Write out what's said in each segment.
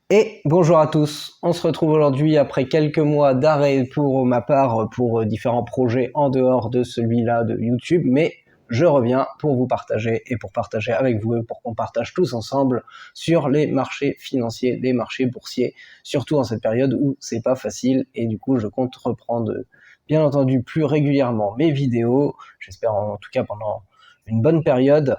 Et bonjour à tous, on se retrouve aujourd'hui après quelques mois d'arrêt pour ma part pour différents projets en dehors de celui-là de YouTube, mais je reviens pour vous partager et pour partager avec vous et pour qu'on partage tous ensemble sur les marchés financiers, les marchés boursiers, surtout en cette période où c'est pas facile et du coup je compte reprendre bien entendu plus régulièrement mes vidéos, j'espère en tout cas pendant une bonne période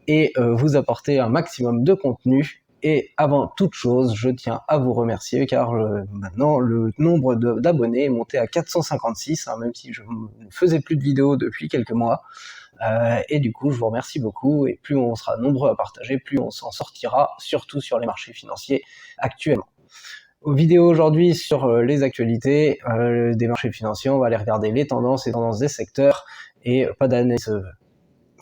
et vous apporter un maximum de contenu. Et avant toute chose, je tiens à vous remercier car maintenant le nombre d'abonnés est monté à 456, hein, même si je ne faisais plus de vidéos depuis quelques mois. Et du coup, je vous remercie beaucoup. Et plus on sera nombreux à partager, plus on s'en sortira, surtout sur les marchés financiers actuellement. Aux vidéos aujourd'hui sur les actualités des marchés financiers, on va aller regarder les tendances des secteurs et pas d'analyse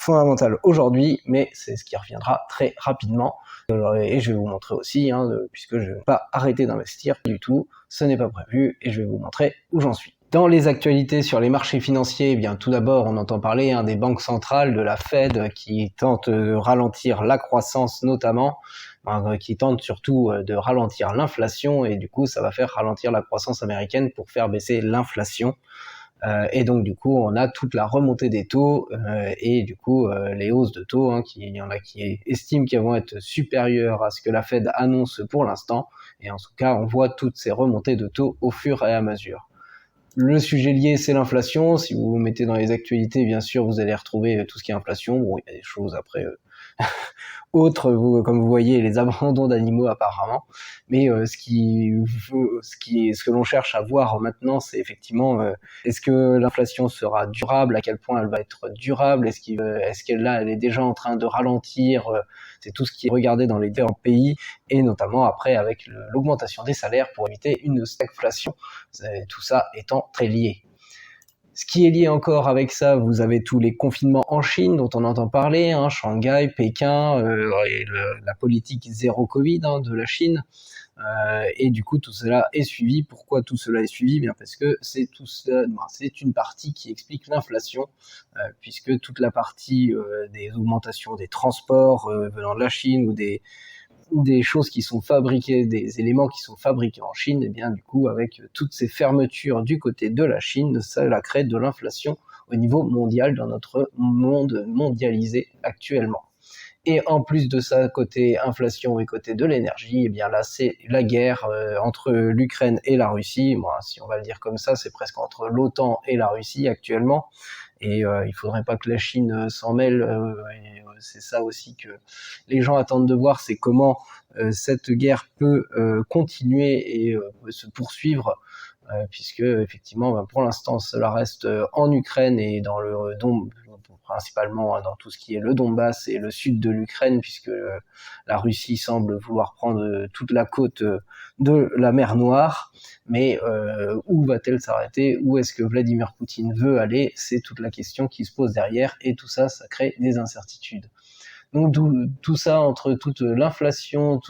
fondamentale aujourd'hui, mais c'est ce qui reviendra très rapidement. Et je vais vous montrer aussi, puisque je ne vais pas arrêter d'investir du tout, ce n'est pas prévu, et je vais vous montrer où j'en suis. Dans les actualités sur les marchés financiers, eh bien tout d'abord, on entend parler des banques centrales, de la Fed, qui tentent de ralentir la croissance notamment, qui tentent surtout de ralentir l'inflation, et du coup, ça va faire ralentir la croissance américaine pour faire baisser l'inflation. Et donc du coup on a toute la remontée des taux et du coup les hausses de taux, il y en a qui estiment qu'elles vont être supérieures à ce que la Fed annonce pour l'instant, et en tout cas on voit toutes ces remontées de taux au fur et à mesure. Le sujet lié, c'est l'inflation. Si vous vous mettez dans les actualités, bien sûr, vous allez retrouver tout ce qui est inflation. Bon, il y a des choses après autres, comme vous voyez, les abandons d'animaux apparemment. Mais ce que l'on cherche à voir maintenant, c'est effectivement est-ce que l'inflation sera durable, à quel point elle va être durable, est-ce qu'elle là, elle est déjà en train de ralentir. C'est tout ce qui est regardé dans les différents pays, et notamment après avec l'augmentation des salaires pour éviter une stagflation. Tout ça étant très lié. Ce qui est lié encore avec ça, vous avez tous les confinements en Chine dont on entend parler, Shanghai, Pékin, et la politique zéro Covid de la Chine. Et du coup, tout cela est suivi. Pourquoi tout cela est suivi? Bien parce que c'est une partie qui explique l'inflation, puisque toute la partie des augmentations des transports venant de la Chine, ou des choses qui sont fabriquées, des éléments qui sont fabriqués en Chine, et bien du coup avec toutes ces fermetures du côté de la Chine, ça crée de l'inflation au niveau mondial dans notre monde mondialisé actuellement. Et en plus de ça, côté inflation et côté de l'énergie, eh bien là c'est la guerre entre l'Ukraine et la Russie. Bon, si on va le dire comme ça, c'est presque entre l'OTAN et la Russie actuellement. Et il faudrait pas que la Chine s'en mêle. C'est ça aussi que les gens attendent de voir, c'est comment cette guerre peut continuer et se poursuivre, puisque effectivement, pour l'instant, cela reste en Ukraine et dans le Donbass, principalement dans tout ce qui est le Donbass et le sud de l'Ukraine, puisque la Russie semble vouloir prendre toute la côte de la mer Noire. Mais où va-t-elle s'arrêter? Où est-ce que Vladimir Poutine veut aller? C'est toute la question qui se pose derrière, et tout ça, ça crée des incertitudes. Donc tout ça, entre toute l'inflation,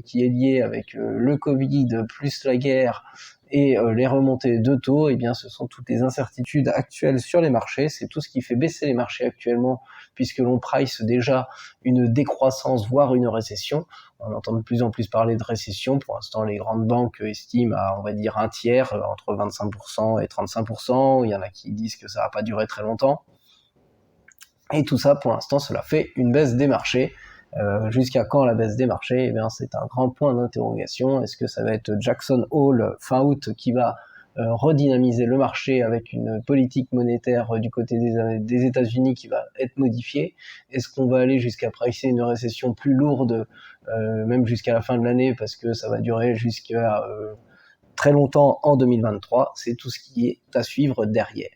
qui est lié avec le Covid, plus la guerre et les remontées de taux, eh bien ce sont toutes les incertitudes actuelles sur les marchés. C'est tout ce qui fait baisser les marchés actuellement, puisque l'on price déjà une décroissance, voire une récession. On entend de plus en plus parler de récession. Pour l'instant, les grandes banques estiment à, on va dire, un tiers, entre 25% et 35%. Il y en a qui disent que ça va pas durer très longtemps. Et tout ça, pour l'instant, cela fait une baisse des marchés. Jusqu'à quand la baisse des marchés? Eh bien, c'est un grand point d'interrogation. Est-ce que ça va être Jackson Hole fin août qui va redynamiser le marché avec une politique monétaire du côté des États-Unis qui va être modifiée? Est-ce qu'on va aller jusqu'à pricer une récession plus lourde, même jusqu'à la fin de l'année, parce que ça va durer jusqu'à très longtemps en 2023? C'est tout ce qui est à suivre derrière.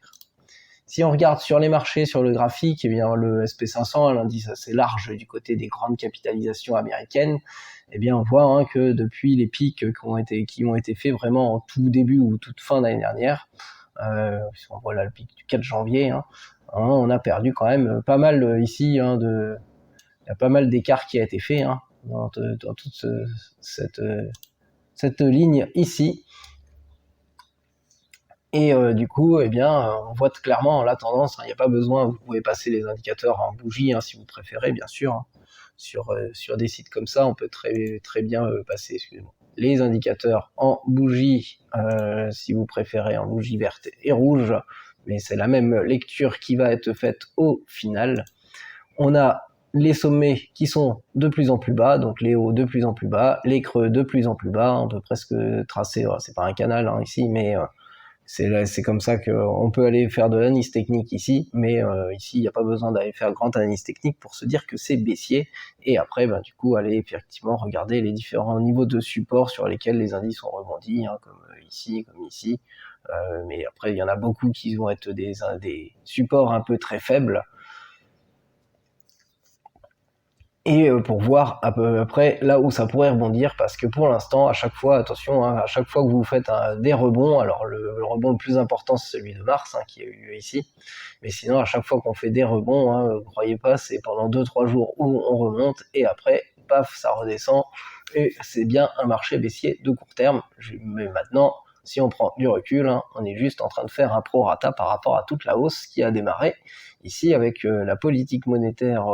Si on regarde sur les marchés, sur le graphique, eh bien le SP500, l'indice assez large du côté des grandes capitalisations américaines, eh bien on voit que depuis les pics qui ont été faits vraiment en tout début ou toute fin d'année dernière, on voit là le pic du 4 janvier, on a perdu quand même pas mal ici, il y a pas mal d'écart qui a été fait dans toute cette ligne ici. Et du coup, eh bien, on voit clairement la tendance. Il n'y a pas besoin, vous pouvez passer les indicateurs en bougie si vous préférez, bien sûr. Sur des sites comme ça, on peut très bien passer. Excusez-moi, les indicateurs en bougie, si vous préférez, en bougie verte et rouge, mais c'est la même lecture qui va être faite au final. On a les sommets qui sont de plus en plus bas, donc les hauts de plus en plus bas, les creux de plus en plus bas. On peut presque tracer, c'est pas un canal ici, mais c'est comme ça qu'on peut aller faire de l'analyse technique ici, mais ici il n'y a pas besoin d'aller faire grande analyse technique pour se dire que c'est baissier, et après du coup aller effectivement regarder les différents niveaux de support sur lesquels les indices ont rebondi, comme ici, mais après il y en a beaucoup qui vont être des supports un peu très faibles, et pour voir à peu près là où ça pourrait rebondir, parce que pour l'instant, à chaque fois, attention, à chaque fois que vous faites des rebonds, alors le rebond le plus important c'est celui de mars, qui a eu lieu ici, mais sinon à chaque fois qu'on fait des rebonds, ne croyez pas, c'est pendant 2-3 jours où on remonte, et après, paf, ça redescend, et c'est bien un marché baissier de court terme. Mais maintenant, si on prend du recul, on est juste en train de faire un prorata par rapport à toute la hausse qui a démarré ici avec la politique monétaire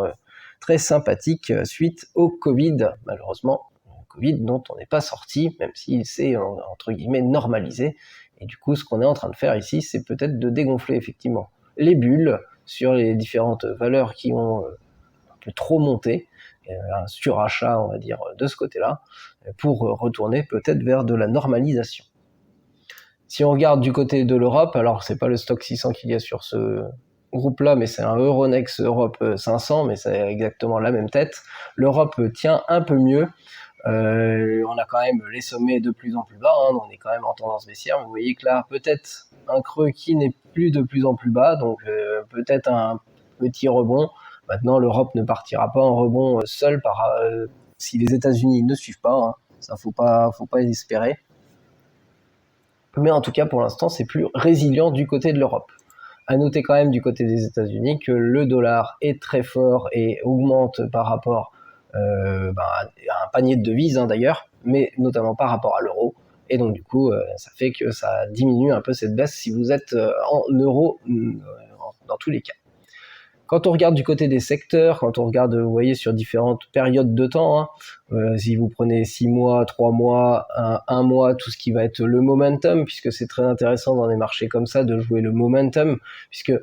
très sympathique suite au Covid, malheureusement, Covid dont on n'est pas sorti, même s'il s'est entre guillemets normalisé. Et du coup, ce qu'on est en train de faire ici, c'est peut-être de dégonfler effectivement les bulles sur les différentes valeurs qui ont un peu trop monté, un surachat, on va dire, de ce côté-là, pour retourner peut-être vers de la normalisation. Si on regarde du côté de l'Europe, alors c'est pas le stock 600 qu'il y a sur ce groupe-là, mais c'est un Euronext Europe 500, mais c'est exactement la même tête. L'Europe tient un peu mieux. On a quand même les sommets de plus en plus bas, on est quand même en tendance baissière. Vous voyez que là, peut-être un creux qui n'est plus de plus en plus bas, donc peut-être un petit rebond. Maintenant, l'Europe ne partira pas en rebond seule si les États-Unis ne suivent pas. Ça, faut pas espérer. Mais en tout cas, pour l'instant, c'est plus résilient du côté de l'Europe. À noter quand même du côté des États-Unis que le dollar est très fort et augmente par rapport à un panier de devises d'ailleurs, mais notamment par rapport à l'euro. Et donc du coup, ça fait que ça diminue un peu cette baisse si vous êtes en euros dans tous les cas. Quand on regarde du côté des secteurs, quand on regarde, vous voyez, sur différentes périodes de temps, si vous prenez 6 mois, 3 mois, 1 mois, tout ce qui va être le momentum, puisque c'est très intéressant dans des marchés comme ça de jouer le momentum, puisque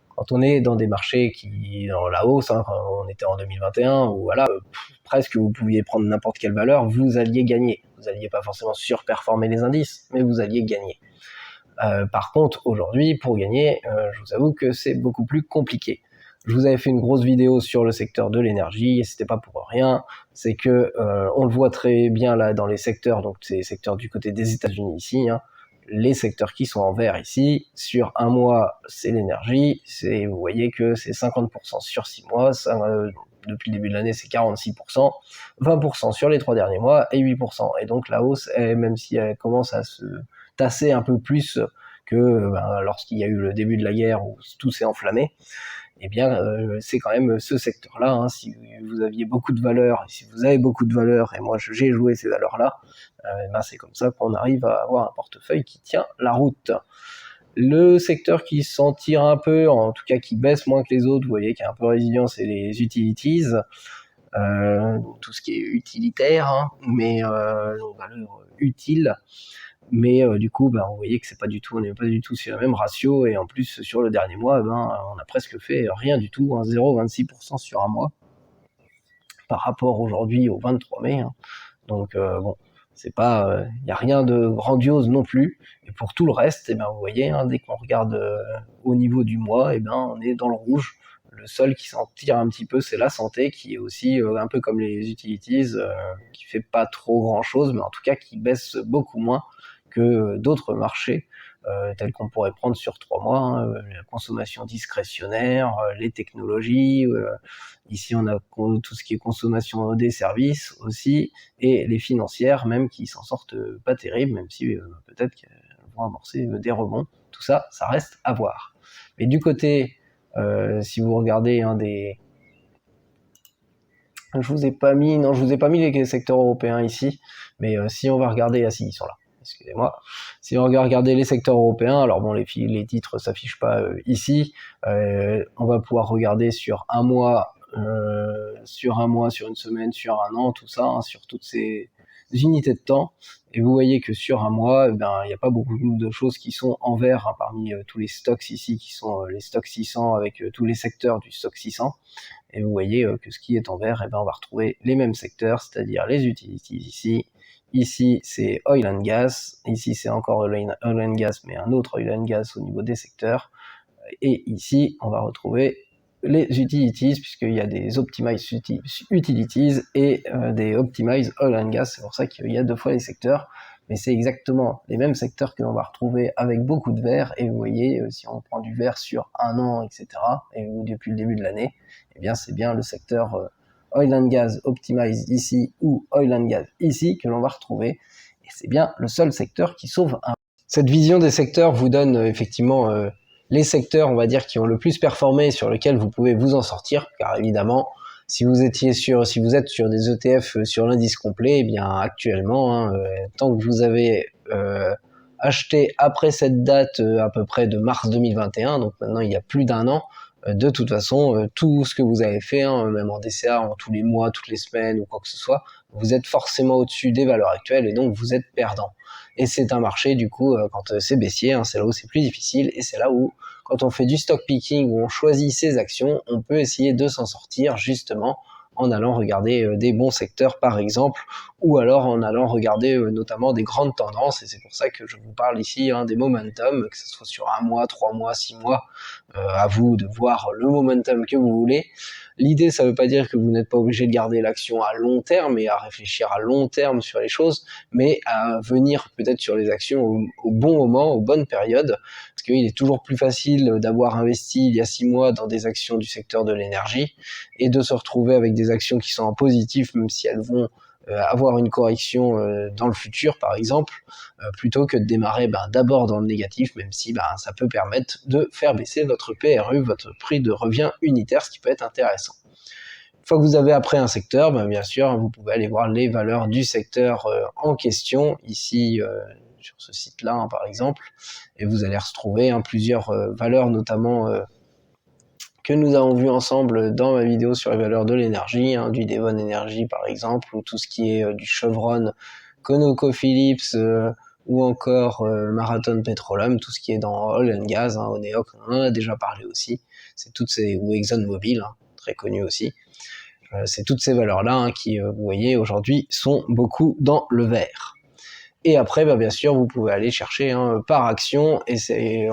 quand on est dans des marchés qui dans la hausse, quand on était en 2021, où voilà, presque vous pouviez prendre n'importe quelle valeur, vous alliez gagner. Vous n'alliez pas forcément surperformer les indices, mais vous alliez gagner. Par contre, aujourd'hui, pour gagner, je vous avoue que c'est beaucoup plus compliqué. Je vous avais fait une grosse vidéo sur le secteur de l'énergie, et c'était pas pour rien, c'est que on le voit très bien là dans les secteurs, donc c'est les secteurs du côté des États-Unis ici, les secteurs qui sont en vert ici, sur un mois c'est l'énergie, vous voyez que c'est 50% sur 6 mois, depuis le début de l'année c'est 46%, 20% sur les 3 derniers mois et 8%. Et donc la hausse, même si elle commence à se tasser un peu plus que lorsqu'il y a eu le début de la guerre où tout s'est enflammé, eh bien c'est quand même ce secteur-là. Si vous aviez beaucoup de valeurs, et si vous avez beaucoup de valeurs, et moi j'ai joué ces valeurs-là, c'est comme ça qu'on arrive à avoir un portefeuille qui tient la route. Le secteur qui s'en tire un peu, en tout cas qui baisse moins que les autres, vous voyez, qui est un peu résilient, c'est les utilities, tout ce qui est utilitaire, mais valeur utile. Mais du coup, vous voyez que on n'est pas du tout sur le même ratio, et en plus sur le dernier mois, on a presque fait rien du tout, 0,26% sur un mois, par rapport aujourd'hui au 23 mai. Donc bon, c'est pas, y a rien de grandiose non plus. Et pour tout le reste, vous voyez, dès qu'on regarde au niveau du mois, on est dans le rouge. Le seul qui s'en tire un petit peu, c'est la santé, qui est aussi un peu comme les utilities, qui fait pas trop grand chose, mais en tout cas qui baisse beaucoup moins que d'autres marchés, tels qu'on pourrait prendre sur 3 mois, la consommation discrétionnaire, les technologies, ici on a tout ce qui est consommation des services aussi, et les financières même qui s'en sortent pas terrible, même si peut-être qu'elles vont amorcer des rebonds. Tout ça, ça reste à voir. Mais du côté, si vous regardez je vous ai pas mis les secteurs européens ici, mais si on va regarder, ils sont là. Excusez-moi. Si on va regarder les secteurs européens, alors bon, les titres s'affichent pas ici. On va pouvoir regarder sur un mois, sur une semaine, sur un an, tout ça, sur toutes ces unités de temps. Et vous voyez que sur un mois, il n'y a pas beaucoup de choses qui sont en vert, hein, parmi tous les stocks ici, qui sont les stocks 600 avec tous les secteurs du stock 600. Et vous voyez que ce qui est en vert, on va retrouver les mêmes secteurs, c'est-à-dire les utilities ici. Ici, c'est oil and gas. Ici, c'est encore oil and gas, mais un autre oil and gas au niveau des secteurs. Et ici, on va retrouver les utilities, puisqu'il y a des optimized utilities et des optimized oil and gas. C'est pour ça qu'il y a 2 fois les secteurs, mais c'est exactement les mêmes secteurs que l'on va retrouver avec beaucoup de vert. Et vous voyez, si on prend du vert sur un an, etc., et depuis le début de l'année, eh bien c'est bien le secteur oil and gas optimized ici ou oil and gas ici que l'on va retrouver. Et c'est bien le seul secteur qui sauve un. Cette vision des secteurs vous donne effectivement les secteurs, on va dire, qui ont le plus performé, sur lesquels vous pouvez vous en sortir, car évidemment, si vous êtes sur des ETF sur l'indice complet, eh bien actuellement, tant que vous avez acheté après cette date à peu près de mars 2021, donc maintenant il y a plus d'un an, de toute façon, tout ce que vous avez fait, même en DCA, en tous les mois, toutes les semaines ou quoi que ce soit, vous êtes forcément au-dessus des valeurs actuelles et donc vous êtes perdant. Et c'est un marché, du coup, quand c'est baissier, c'est là où c'est plus difficile, et c'est là où, quand on fait du stock picking, où on choisit ses actions, on peut essayer de s'en sortir, justement, en allant regarder des bons secteurs, par exemple, ou alors en allant regarder notamment des grandes tendances, et c'est pour ça que je vous parle ici des momentum, que ce soit sur 1 mois, 3 mois, 6 mois, à vous de voir le momentum que vous voulez. L'idée, ça ne veut pas dire que vous n'êtes pas obligé de garder l'action à long terme et à réfléchir à long terme sur les choses, mais à venir peut-être sur les actions au bon moment, aux bonnes périodes, parce qu'il est toujours plus facile d'avoir investi il y a 6 mois dans des actions du secteur de l'énergie et de se retrouver avec des actions qui sont en positif, même si elles vont avoir une correction dans le futur, par exemple, plutôt que de démarrer d'abord dans le négatif, même si ça peut permettre de faire baisser votre PRU, votre prix de revient unitaire, ce qui peut être intéressant. Une fois que vous avez appris un secteur, bien sûr, vous pouvez aller voir les valeurs du secteur en question, ici sur ce site-là, par exemple, et vous allez retrouver plusieurs valeurs, notamment que nous avons vu ensemble dans ma vidéo sur les valeurs de l'énergie, du Devon Energy par exemple, ou tout ce qui est du Chevron, ConocoPhillips, ou encore Marathon Petroleum, tout ce qui est dans oil and gas, Oneok, on en a déjà parlé aussi, c'est toutes ces, ou ExxonMobil, très connu aussi, c'est toutes ces valeurs-là qui, vous voyez, aujourd'hui sont beaucoup dans le vert. Et après, bien sûr, vous pouvez aller chercher par action, et c'est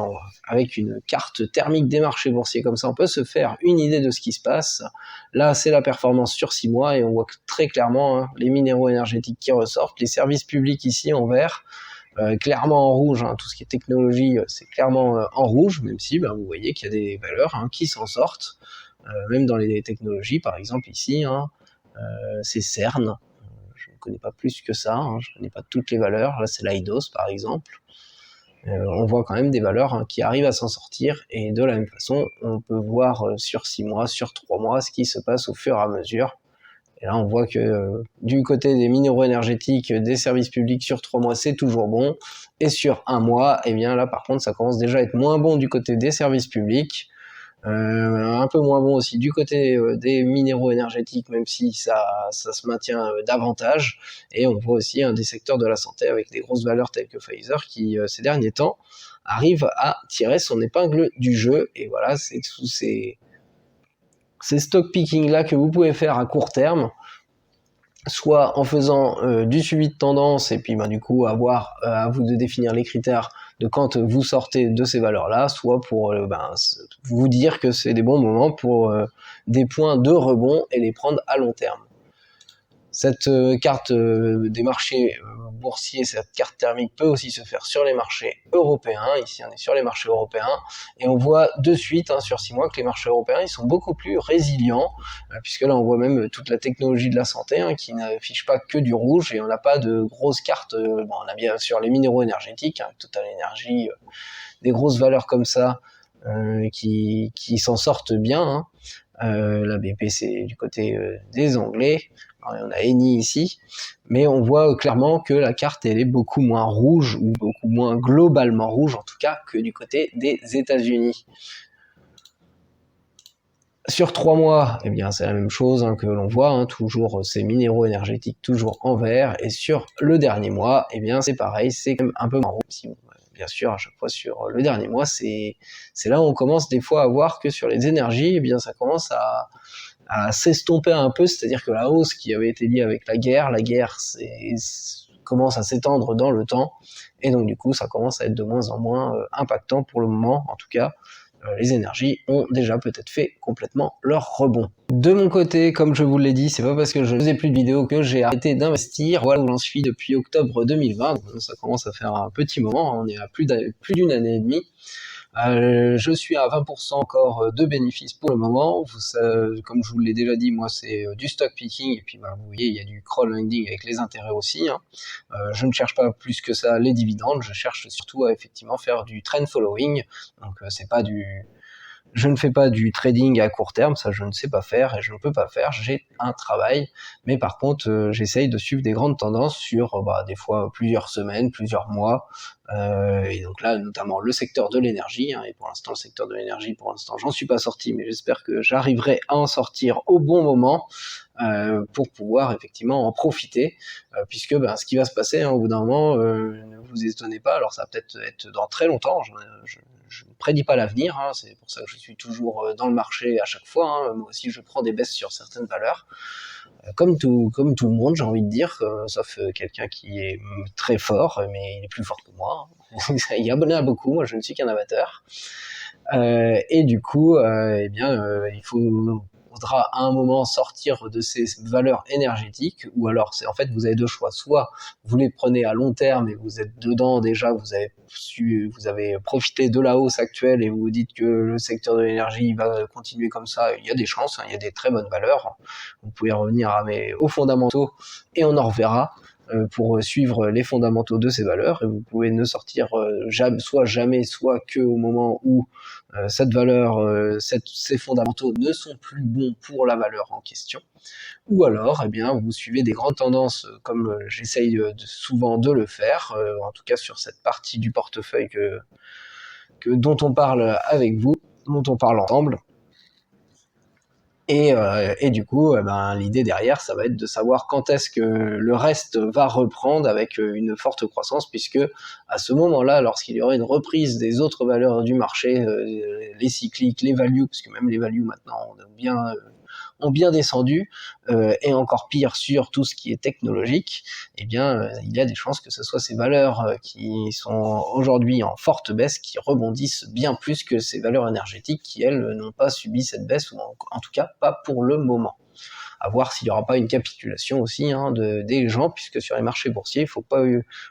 avec une carte thermique des marchés boursiers comme ça, on peut se faire une idée de ce qui se passe. Là, c'est la performance sur 6 mois, et on voit très clairement les minéraux énergétiques qui ressortent, les services publics ici en vert, clairement en rouge, tout ce qui est technologie, c'est clairement en rouge, même si vous voyez qu'il y a des valeurs qui s'en sortent, même dans les technologies, par exemple ici, c'est CERN. Je ne connais pas plus que ça, je ne connais pas toutes les valeurs. Là, c'est l'Eidos, par exemple. On voit quand même des valeurs qui arrivent à s'en sortir, et de la même façon, on peut voir sur 6 mois, sur 3 mois, ce qui se passe au fur et à mesure. Et là, on voit que du côté des minéraux énergétiques, des services publics, sur 3 mois, c'est toujours bon. Et sur 1 mois, là, par contre, ça commence déjà à être moins bon du côté des services publics. Un peu moins bon aussi du côté des minéraux énergétiques, même si ça se maintient davantage, et on voit aussi des secteurs de la santé avec des grosses valeurs telles que Pfizer qui ces derniers temps arrive à tirer son épingle du jeu. Et voilà, c'est tous ces stock picking là que vous pouvez faire à court terme, soit en faisant du suivi de tendance, et puis du coup avoir à vous de définir les critères de quand vous sortez de ces valeurs-là, soit pour vous dire que c'est des bons moments pour des points de rebond et les prendre à long terme. Cette carte des marchés boursiers, cette carte thermique peut aussi se faire sur les marchés européens. Ici, on est sur les marchés européens, et on voit de suite sur 6 mois que les marchés européens ils sont beaucoup plus résilients, puisque là on voit même toute la technologie de la santé qui n'affiche pas que du rouge, et on n'a pas de grosses cartes. On a bien sûr les minéraux énergétiques, Total Energy, des grosses valeurs comme ça qui s'en sortent bien. La BP c'est du côté des Anglais. Alors, on a Eni ici, mais on voit clairement que la carte elle est beaucoup moins rouge, ou beaucoup moins globalement rouge en tout cas, que du côté des États-Unis. Sur 3 mois, eh bien c'est la même chose que l'on voit, toujours ces minéraux énergétiques toujours en vert, et sur le dernier mois, eh bien c'est pareil, c'est quand même un peu marron. Bien sûr, à chaque fois sur le dernier mois, c'est là où on commence des fois à voir que sur les énergies, eh bien ça commence à s'estomper un peu, c'est-à-dire que la hausse qui avait été liée avec la guerre commence à s'étendre dans le temps, et donc du coup ça commence à être de moins en moins impactant pour le moment, en tout cas. Les énergies ont déjà peut-être fait complètement leur rebond. De mon côté, comme je vous l'ai dit, c'est pas parce que je faisais plus de vidéos que j'ai arrêté d'investir. Voilà où j'en suis depuis octobre 2020. Ça commence à faire un petit moment. On est à plus d'une année et demie. Je suis à 20% encore de bénéfices pour le moment. Comme je vous l'ai déjà dit, moi c'est du stock picking, et puis vous voyez, il y a du crowdfunding avec les intérêts aussi. Je ne cherche pas plus que ça les dividendes, je cherche surtout à effectivement faire du trend following. Donc c'est pas je ne fais pas du trading à court terme, ça je ne sais pas faire et je ne peux pas faire, j'ai un travail, mais par contre j'essaye de suivre des grandes tendances sur des fois plusieurs semaines, plusieurs mois, et donc là notamment le secteur de l'énergie, et pour l'instant le secteur de l'énergie, pour l'instant j'en suis pas sorti, mais j'espère que j'arriverai à en sortir au bon moment, pour pouvoir effectivement en profiter, puisque ce qui va se passer au bout d'un moment, ne vous étonnez pas, alors ça va peut-être être dans très longtemps, je ne prédis pas l'avenir, c'est pour ça que je suis toujours dans le marché à chaque fois, moi aussi je prends des baisses sur certaines valeurs, comme tout le monde, j'ai envie de dire, sauf quelqu'un qui est très fort, mais il est plus fort que moi. Il y en a beaucoup, moi je ne suis qu'un amateur. Et du coup, il faudra à un moment sortir de ces valeurs énergétiques, ou alors c'est en fait vous avez deux choix, soit vous les prenez à long terme et vous êtes dedans déjà, vous avez profité de la hausse actuelle et vous vous dites que le secteur de l'énergie va continuer comme ça, il y a des chances, il y a des très bonnes valeurs, vous pouvez revenir aux fondamentaux et on en reverra pour suivre les fondamentaux de ces valeurs, et vous pouvez ne sortir soit jamais, soit que au moment où cette valeur, ces fondamentaux ne sont plus bons pour la valeur en question, ou alors vous suivez des grandes tendances comme j'essaye souvent de le faire, en tout cas sur cette partie du portefeuille dont on parle avec vous, dont on parle ensemble. Et du coup, l'idée derrière, ça va être de savoir quand est-ce que le reste va reprendre avec une forte croissance, puisque à ce moment-là, lorsqu'il y aurait une reprise des autres valeurs du marché, les cycliques, les values, parce que même les values maintenant ont bien descendu, et encore pire sur tout ce qui est technologique, il y a des chances que ce soit ces valeurs qui sont aujourd'hui en forte baisse qui rebondissent bien plus que ces valeurs énergétiques qui, elles, n'ont pas subi cette baisse, ou en tout cas pas pour le moment. À voir s'il n'y aura pas une capitulation aussi des gens, puisque sur les marchés boursiers, il ne faut pas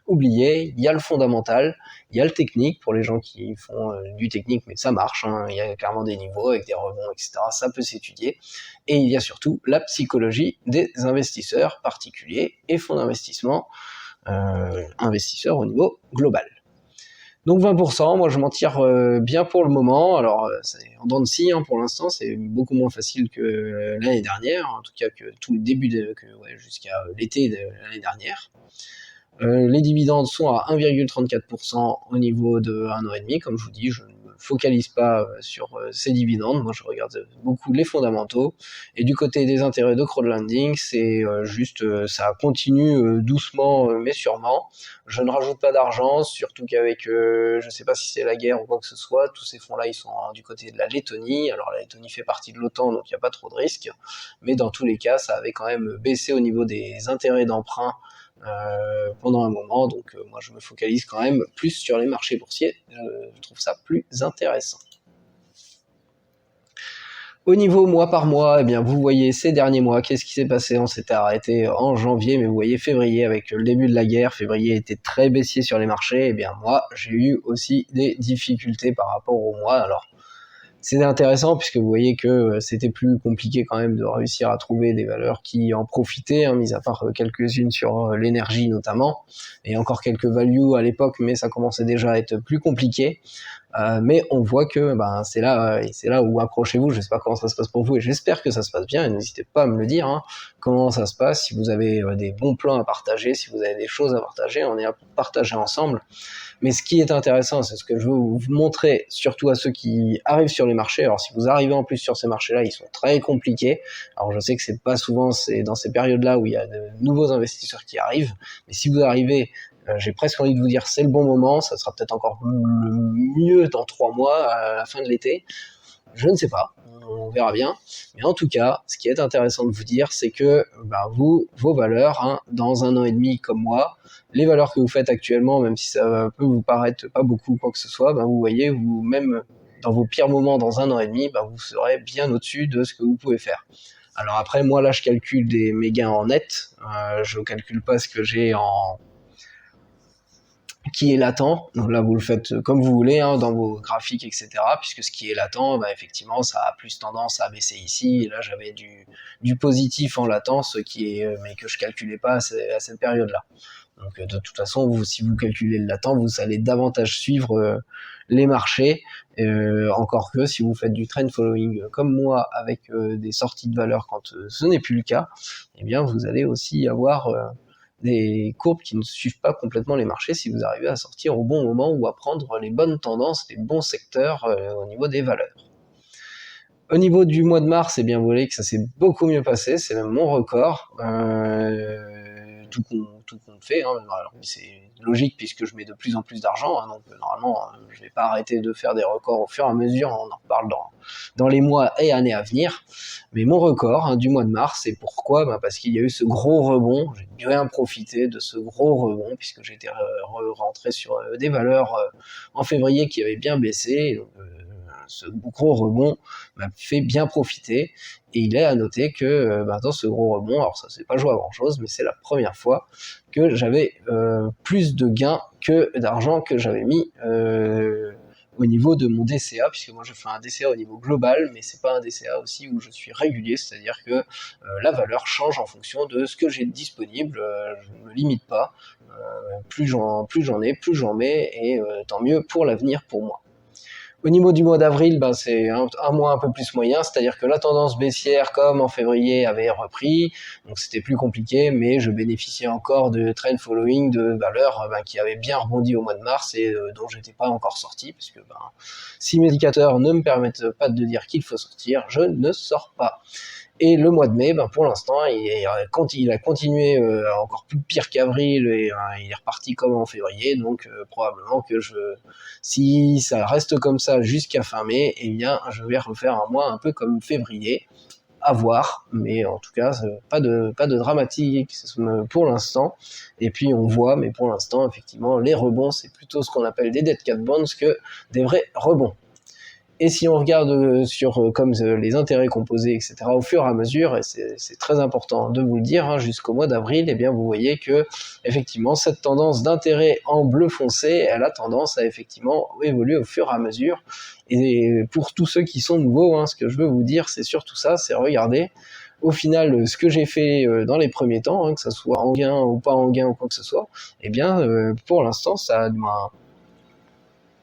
oublier, il y a le fondamental, il y a le technique pour les gens qui font du technique, mais ça marche, il y a clairement des niveaux avec des rebonds, etc. Ça peut s'étudier. Et il y a surtout la psychologie des investisseurs particuliers et fonds d'investissement, investisseurs au niveau global. Donc 20%, moi je m'en tire bien pour le moment. Alors c'est en dents de scie pour l'instant, c'est beaucoup moins facile que l'année dernière, en tout cas que tout le début jusqu'à l'été de l'année dernière. Les dividendes sont à 1,34% au niveau de 1 an et demi. Comme je vous dis, je ne me focalise pas sur ces dividendes. Moi, je regarde beaucoup les fondamentaux. Et du côté des intérêts de crowdlending, c'est ça continue doucement mais sûrement. Je ne rajoute pas d'argent, surtout qu'avec, je ne sais pas si c'est la guerre ou quoi que ce soit, tous ces fonds-là, ils sont du côté de la Lettonie. Alors la Lettonie fait partie de l'OTAN, donc il n'y a pas trop de risques. Mais dans tous les cas, ça avait quand même baissé au niveau des intérêts d'emprunt pendant un moment, donc moi je me focalise quand même plus sur les marchés boursiers, je trouve ça plus intéressant. Au niveau mois par mois, vous voyez ces derniers mois, qu'est-ce qui s'est passé? On s'était arrêté en janvier, mais vous voyez février, avec le début de la guerre, février était très baissier sur les marchés, moi j'ai eu aussi des difficultés par rapport au mois. Alors c'est intéressant puisque vous voyez que c'était plus compliqué quand même de réussir à trouver des valeurs qui en profitaient, mis à part quelques-unes sur l'énergie notamment, et encore quelques values à l'époque, mais ça commençait déjà à être plus compliqué. Mais on voit que c'est là où accrochez-vous. Je sais pas comment ça se passe pour vous et j'espère que ça se passe bien. Et n'hésitez pas à me le dire, hein, comment ça se passe, si vous avez des bons plans à partager, si vous avez des choses à partager, on est à partager ensemble. Mais ce qui est intéressant, c'est ce que je veux vous montrer, surtout à ceux qui arrivent sur les marchés. Alors si vous arrivez en plus sur ces marchés-là, ils sont très compliqués. Alors je sais que c'est pas souvent dans ces périodes-là où il y a de nouveaux investisseurs qui arrivent, mais si vous arrivez, j'ai presque envie de vous dire c'est le bon moment, ça sera peut-être encore mieux dans 3 mois, à la fin de l'été. Je ne sais pas, on verra bien. Mais en tout cas, ce qui est intéressant de vous dire, c'est que vos valeurs, hein, dans 1 an et demi comme moi, les valeurs que vous faites actuellement, même si ça peut vous paraître pas beaucoup ou quoi que ce soit, vous voyez, vous-même, dans vos pires moments dans 1 an et demi, vous serez bien au-dessus de ce que vous pouvez faire. Alors après, moi là, je calcule mes gains en net, je calcule pas ce que j'ai qui est latent. Donc là, vous le faites comme vous voulez, hein, dans vos graphiques, etc. Puisque ce qui est latent, effectivement, ça a plus tendance à baisser ici. Et là, j'avais du positif en latence, mais que je calculais pas à cette période-là. Donc de toute façon, si vous calculez le latent, vous allez davantage suivre les marchés. Encore que si vous faites du trend following comme moi, avec des sorties de valeur quand ce n'est plus le cas, eh bien vous allez aussi avoir des courbes qui ne suivent pas complètement les marchés si vous arrivez à sortir au bon moment ou à prendre les bonnes tendances, les bons secteurs au niveau des valeurs. Au niveau du mois de mars, bien vous voyez que ça s'est beaucoup mieux passé, c'est même mon record, tout compte fait, hein. Alors, c'est logique puisque je mets de plus en plus d'argent, hein, donc normalement je vais pas arrêter de faire des records au fur et à mesure, on en reparle dans les mois et années à venir. Mais mon record, hein, du mois de mars, c'est pourquoi parce qu'il y a eu ce gros rebond, j'ai bien profité de ce gros rebond puisque j'étais rentré sur des valeurs en février qui avaient bien baissé. Donc, ce gros rebond m'a fait bien profiter, et il est à noter que dans ce gros rebond, alors ça s'est pas joué à grand chose, mais c'est la première fois que j'avais plus de gains que d'argent que j'avais mis au niveau de mon DCA, puisque moi je fais un DCA au niveau global, mais c'est pas un DCA aussi où je suis régulier, c'est-à-dire que la valeur change en fonction de ce que j'ai disponible, je ne me limite pas, plus j'en ai, plus j'en mets, et tant mieux pour l'avenir pour moi. Au niveau du mois d'avril, c'est un mois un peu plus moyen, c'est-à-dire que la tendance baissière, comme en février, avait repris, donc c'était plus compliqué, mais je bénéficiais encore de trend following, de valeurs qui avaient bien rebondi au mois de mars et dont j'étais pas encore sorti, parce que si mes indicateurs ne me permettent pas de dire qu'il faut sortir, je ne sors pas. Et le mois de mai, pour l'instant, il a continué encore plus pire qu'avril, et il est reparti comme en février, donc probablement que si ça reste comme ça jusqu'à fin mai, je vais refaire un mois un peu comme février, à voir, mais en tout cas, pas de dramatique pour l'instant. Et puis on voit, mais pour l'instant, effectivement, les rebonds, c'est plutôt ce qu'on appelle des dead cat bonds que des vrais rebonds. Et si on regarde comme les intérêts composés, etc., au fur et à mesure, et c'est très important de vous le dire, hein, jusqu'au mois d'avril, vous voyez que effectivement cette tendance d'intérêt en bleu foncé, elle a tendance à effectivement évoluer au fur et à mesure. Et pour tous ceux qui sont nouveaux, hein, ce que je veux vous dire, c'est surtout ça, c'est regarder au final ce que j'ai fait dans les premiers temps, hein, que ça soit en gain ou pas en gain ou quoi que ce soit, pour l'instant,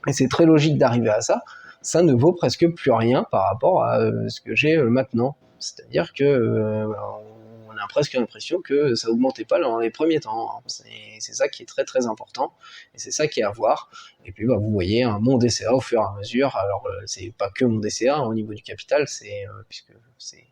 et c'est très logique d'arriver à ça, ça ne vaut presque plus rien par rapport à ce que j'ai maintenant. C'est-à-dire que on a presque l'impression que ça augmentait pas dans les premiers temps. C'est ça qui est très très important, et c'est ça qui est à voir. Et puis vous voyez mon DCA au fur et à mesure. Alors c'est pas que mon DCA au niveau du capital, puisque c'est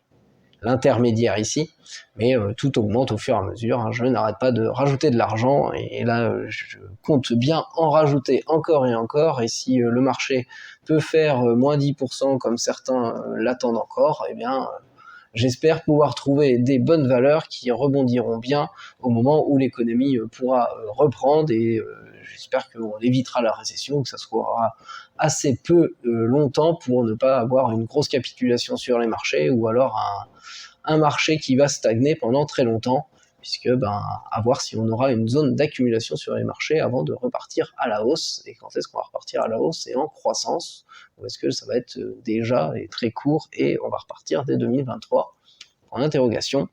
l'intermédiaire ici, mais tout augmente au fur et à mesure, hein. Je n'arrête pas de rajouter de l'argent, et là je compte bien en rajouter encore et encore, et si le marché peut faire moins 10% comme certains l'attendent encore, j'espère pouvoir trouver des bonnes valeurs qui rebondiront bien au moment où l'économie pourra reprendre, et j'espère qu'on évitera la récession, que ça sera assez peu longtemps pour ne pas avoir une grosse capitulation sur les marchés, ou alors un marché qui va stagner pendant très longtemps, puisque à voir si on aura une zone d'accumulation sur les marchés avant de repartir à la hausse. Et quand est-ce qu'on va repartir à la hausse et en croissance, ou est-ce que ça va être déjà très court et on va repartir dès 2023 en interrogation.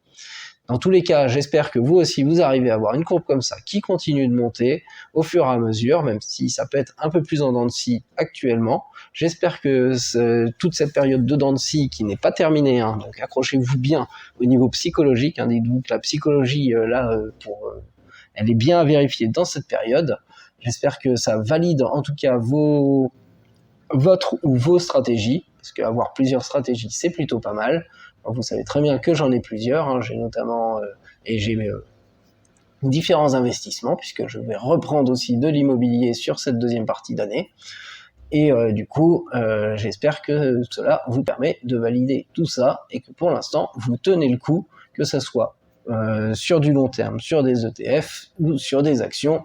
Dans tous les cas, j'espère que vous aussi, vous arrivez à avoir une courbe comme ça qui continue de monter au fur et à mesure, même si ça peut être un peu plus en dents de scie actuellement. J'espère que toute cette période de dents de scie qui n'est pas terminée, hein, donc accrochez-vous bien au niveau psychologique, hein, dites-vous que la psychologie, elle est bien à vérifier dans cette période. J'espère que ça valide en tout cas votre ou vos stratégies, parce qu'avoir plusieurs stratégies, c'est plutôt pas mal. Alors, vous savez très bien que j'en ai plusieurs, hein, j'ai notamment différents investissements, puisque je vais reprendre aussi de l'immobilier sur cette deuxième partie d'année. Et du coup, j'espère que cela vous permet de valider tout ça, et que pour l'instant, vous tenez le coup, que ça soit sur du long terme, sur des ETF ou sur des actions,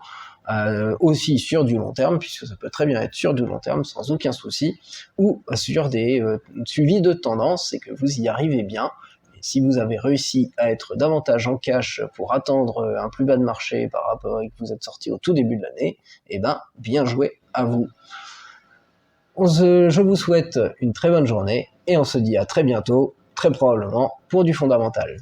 aussi sur du long terme, puisque ça peut très bien être sur du long terme sans aucun souci, ou sur des suivis de tendance, et que vous y arrivez bien. Et si vous avez réussi à être davantage en cash pour attendre un plus bas de marché par rapport à que vous êtes sorti au tout début de l'année, eh ben, bien joué à vous. Je vous souhaite une très bonne journée, et on se dit à très bientôt, très probablement pour du fondamental.